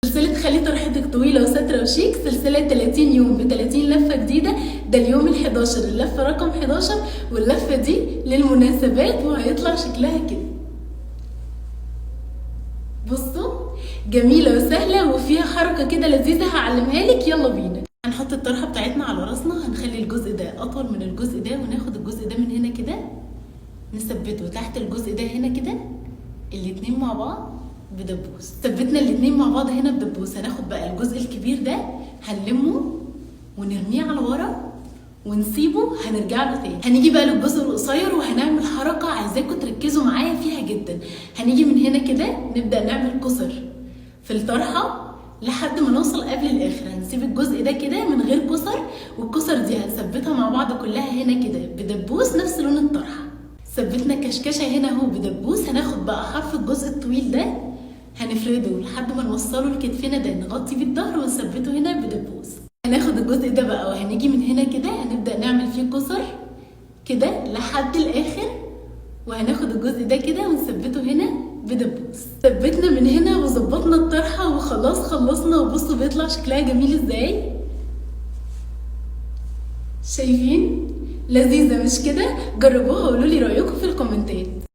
سلسلة خلي طرحتك طويلة وسترة وشيك، سلسلة 30 يوم ب 30 لفة جديدة. ده اليوم ال11، اللفة رقم 11، واللفة دي للمناسبات وهيطلع شكلها كده. بصوا جميلة وسهلة وفيها حركة كده لذيذة هعلمها لك. يلا بينا. هنحط الطرحة بتاعتنا على راسنا، هنخلي الجزء ده أطول من الجزء ده، وناخد الجزء ده من هنا كده نثبته تحت الجزء ده هنا كده، الاتنين مع بعض بدبوس. ثبتنا الاتنين مع بعض هنا بدبوس. هناخد بقى الجزء الكبير ده هنلمه ونرميه على ورا ونسيبه، هنرجع له تاني. هنيجي بقى للجزء القصير وهنعمل حركه عايزاكم تركزوا معايا فيها جدا. هنيجي من هنا كده نبدا نعمل كسر في الطرحه لحد ما نوصل قبل الاخر. هنسيب الجزء ده كده من غير كسر، والكسر دي هنثبتها مع بعض كلها هنا كده بدبوس نفس لون الطرحه. ثبتنا كشكشه هنا اهو بدبوس. هناخد بقى حرف الجزء الطويل ده هنفرده لحد ما نوصله لكتفنا ده، نغطي بيه الظهر ونثبته هنا بدبوس. هناخد الجزء ده بقى وهنيجي من هنا كده هنبدا نعمل فيه كسر كده لحد الاخر، وهناخد الجزء ده كده ونثبته هنا بدبوس. ثبتنا من هنا وظبطنا الطرحه وخلاص خلصنا. وبصوا بيطلع شكلها جميل ازاي، شايفين؟ لذيذه مش كده؟ جربوها وقولوا لي رايكم في الكومنتات.